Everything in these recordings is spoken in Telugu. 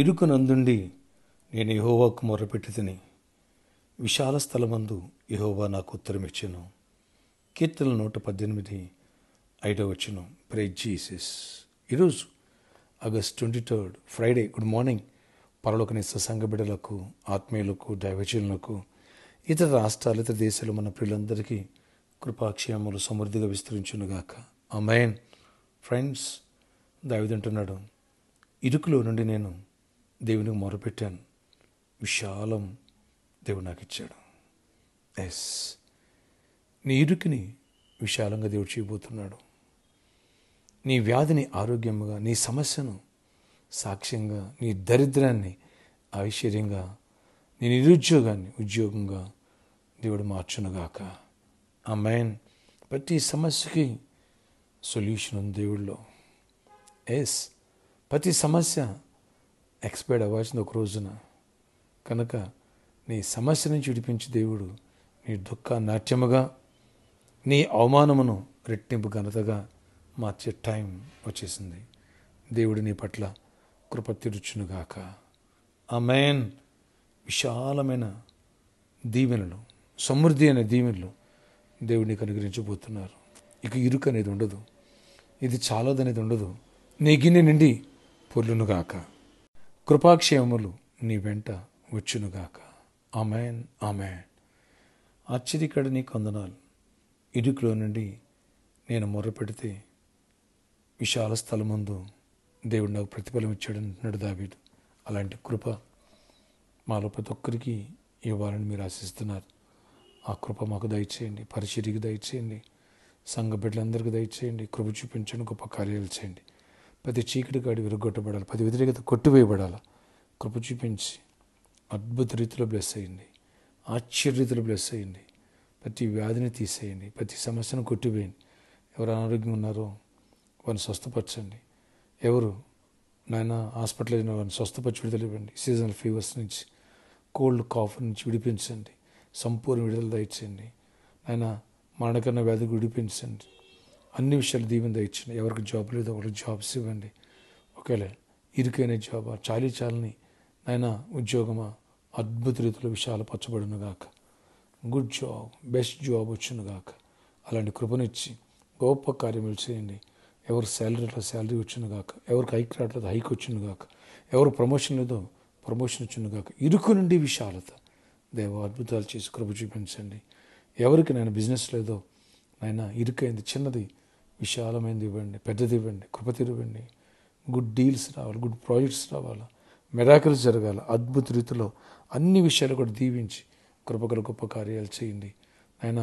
ఇరుకునందుండి నేను యెహోవాకు మొర్రపెట్టుతిని, విశాల స్థలమందు యెహోవా నాకు ఉత్తరమిచ్చెను. కీర్తనల 118 5వ వచనం. Praise Jesus. ఈరోజు ఆగస్ట్ 23 ఫ్రైడే. Good morning. పరలోకనిస్త సంఘ బిడ్డలకు, ఆత్మీయులకు, దైవజనులకు, ఇతర రాష్ట్రాలు, ఇతర దేశాలు మన ప్రియులందరికీ కృపాక్షేమములు సమృద్ధిగా విస్తరించునుగాక. ఆమేన్. ఫ్రెండ్స్, దావీదంటున్నాడు, ఇరుకులో నుండి నేను దేవునికి మొరపెట్టాను, విశాలం దేవుడు నాకు ఇచ్చాడు. ఎస్, నీ ఇరుకుని విశాలంగా దేవుడు చేయబోతున్నాడు. నీ వ్యాధిని ఆరోగ్యంగా, నీ సమస్యను సాక్ష్యంగా, నీ దరిద్రాన్ని ఐశ్వర్యంగా, నీ నిరుద్యోగాన్ని ఉద్యోగంగా దేవుడు మార్చునుగాక. ఆమేన్. ప్రతి సమస్యకి సొల్యూషన్ ఉంది దేవుడిలో. ఎస్, ప్రతి సమస్య ఎక్స్పైర్డ్ అవ్వాల్సింది ఒక రోజున. కనుక నీ సమస్య నుంచి విడిపించి దేవుడు నీ దుఃఖాన్ని నాట్యముగా, నీ అవమానమును రెట్టింపు ఘనతగా మార్చే టైం వచ్చేసింది. దేవుడు నీ పట్ల కృప తీర్చునుగాక. ఆమేన్. విశాలమైన దీవెనలు, సమృద్ధి అనే దీవెనలు దేవుడు నీకు అనుగ్రహించబోతున్నారు. ఇక ఇరుకు అనేది ఉండదు, ఇది చాలదనేది ఉండదు. నీ గిన్నె నిండి పొర్లునుగాక. కృపాక్షేమములు నీ వెంట వచ్చునుగాక. ఆమేన్, ఆమేన్. ఆశ్చర్యకరుడా నీకు వందనాలు. ఇరుకులో నుండి నేను మొర్రపెడితే విశాల స్థలం ముందు దేవుడు నాకు ప్రతిఫలం ఇచ్చాడు అంటున్నాడు దావీదు. అలాంటి కృప మాలో ప్రతి ఒక్కరికి ఇవ్వాలని మీరు ఆశిస్తున్నారు. ఆ కృప మాకు దయచేయండి, పరిచర్యకి దయచేయండి, సంఘ బిడ్డలందరికీ దయచేయండి. కృప చూపించండి, గొప్ప కార్యాలు చేయండి. ప్రతి చీకటి గాడి విరగొట్టబడాలి, ప్రతి వ్యతిరేకత కొట్టివేయబడాలి. కృప చూపించి అద్భుత రీతిలో బ్లెస్ అయ్యండి, ఆశ్చర్య రీతిలో బ్లెస్ అయ్యండి. ప్రతి వ్యాధిని తీసేయండి, ప్రతి సమస్యను కొట్టివేయండి. ఎవరు అనారోగ్యంగా ఉన్నారో వారిని స్వస్థపరచండి. ఎవరు నాయన హాస్పిటల్ అయిన వారిని స్వస్థపరిచి విడుదల ఇవ్వండి. సీజనల్ ఫీవర్స్ నుంచి, కోల్డ్ కాఫ్ నుంచి విడిపించండి. సంపూర్ణ విడుదల దయచేయండి. ఆయన మరణకరణ వ్యాధికి విడిపించండి. అన్ని విషయాలు దీవెన దయచండి. ఎవరికి జాబ్ లేదో వాళ్ళకి జాబ్స్ ఇవ్వండి. ఒకవేళ ఇరుకైన జాబ్, చాలని నాయన ఉద్యోగమా అద్భుత రీతిలో విశాలపరచబడునుగాక. గుడ్ జాబ్, బెస్ట్ జాబ్ వచ్చునుగాక. అలాంటి కృపనిచ్చి గొప్ప కార్యములు చేయండి. ఎవరు శాలరీ శాలరీ వచ్చునుగాక, ఎవరికి హైక్ రావట్లేదు హైక్ వచ్చునుగాక, ఎవరు ప్రమోషన్ లేదో ప్రమోషన్ వచ్చునుగాక. ఇరుకు నుండి విశాలత దేవ అద్భుతాలు చేసి కృప చూపించండి. ఎవరికి నేను బిజినెస్ లేదో నాయన ఇరుకైంది, చిన్నది విశాలమైనది ఇవ్వండి, పెద్దది ఇవ్వండి, కృప ఇవ్వండి. గుడ్ డీల్స్ రావాలి, గుడ్ ప్రాజెక్ట్స్ రావాలా, మిరాకిల్స్ జరగాల. అద్భుత రీతిలో అన్ని విషయాలు కూడా దీవించి కృపగల గొప్ప కార్యాలు చేయండి. ఆయన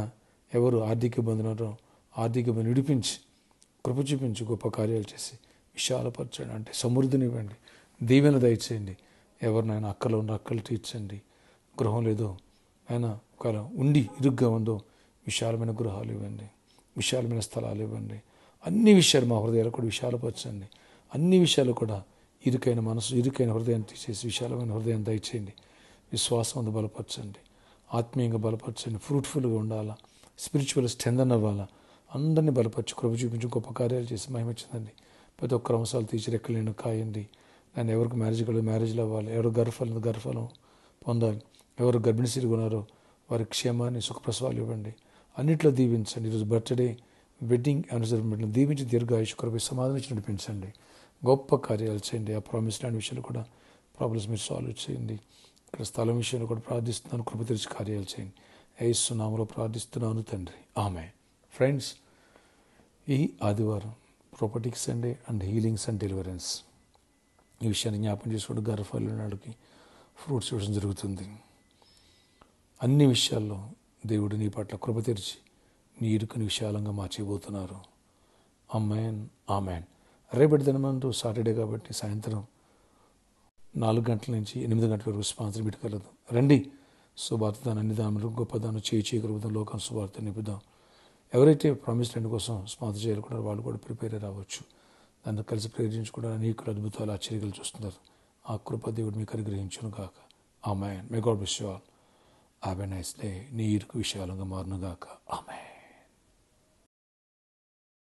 ఎవరు ఆర్థిక ఇబ్బందులు ఆర్థిక ఇబ్బంది విడిపించి కృప చూపించి గొప్ప కార్యాలు చేసి విశాలపరచండి. అంటే సమృద్ధిని ఇవ్వండి, దీవెన దయచేయండి. ఎవరినైనా అక్కలు ఉన్న అక్కలు తీర్చండి. గృహం లేదో ఆయన ఒకవేళ ఉండి ఇరుగ్గా ఉందో విశాలమైన గృహాలు ఇవ్వండి, విశాలమైన స్థలాలు ఇవ్వండి. అన్ని విషయాలు మా హృదయాలు కూడా విశాలపరచండి. అన్ని విషయాలు కూడా ఇరుకైన మనసు, ఇరుకైన హృదయాన్ని తీసేసి విశాలమైన హృదయాన్ని దయచేయండి. విశ్వాసం అందు బలపరచండి, ఆత్మీయంగా బలపరచండి. ఫ్రూట్ఫుల్గా ఉండాలా, స్పిరిచువల్ స్ట్రెంథన్ అవ్వాలా. అందరినీ బలపరిచి కృప చూపించి గొప్ప కార్యాలు చేసి మహిమచ్చిందండి. ప్రతి ఒక్క అంశాలు తీసి రెక్కలేను కాయండి. నేను ఎవరికి మ్యారేజ్లు అవ్వాలి, ఎవరు గర్భఫలం పొందాలి, ఎవరు గర్భిణీ స్త్రీలు ఉన్నారో వారి క్షేమాన్ని సుఖప్రసవాలు ఇవ్వండి. అన్నింటిలో దీవించండి. ఈరోజు బర్త్డే, వెడ్డింగ్ యానివర్సరీ దీవించి దీర్ఘాయుష్ కృప సమాధానం ఇచ్చి నడిపించండి. గొప్ప కార్యాలు చేయండి. ఆ ప్రామిస్ ల్యాండ్ విషయంలో కూడా ప్రాబ్లమ్స్ మీరు సాల్వ్ చేయండి. ఇక్కడ స్థలం విషయంలో కూడా ప్రార్థిస్తున్నాను, కృప తెరిచి కార్యాలు చేయండి. యేసు నామములో ప్రార్థిస్తున్నాను తండ్రి, ఆమేన్. ఫ్రెండ్స్, ఈ ఆదివారం ప్రాపర్టీకి Sunday and healings and deliverance ఈ విషయాన్ని జ్ఞాపకం చేసుకుంటూ గర్భఫలం నాడుకి ఫ్రూట్స్ ఇవ్వడం జరుగుతుంది. అన్ని విషయాల్లో దేవుడు నీ పట్ల కృప తెరిచి నీ ఇరుకుని విశాలంగా మార్చిపోతున్నారు. ఆమేన్, ఆమేన్. రేపటి దినమంటూ సాటర్డే కాబట్టి సాయంత్రం 4 గంటల నుంచి 8 గంటల వరకు స్పాన్సర్ పెట్టుకోలేదు. రండి, శుభార్తదాన్ని అన్ని దానులు గొప్పదాన్ని చేయి కలుగుతాం, లోకాన్ని శుభార్త నింపుదాం. ఎవరైతే ప్రామిస్ ల్యాండ్ కోసం స్పాన్సర్ చేయాలనుకుంటారో వాళ్ళు కూడా ప్రిపేర్ రావచ్చు. దాన్ని కలిసి ప్రేరించుకోవడానికి అనేక అద్భుతాలు ఆశ్చర్యాలు చూస్తున్నారు. ఆ కృప దేవుడు మీకు అనుగ్రహించును గాక. Amen. May God bless you all. Have a nice day. నీ ఇరుకు విశాలంగా మారునుగాక. ఆమేన్.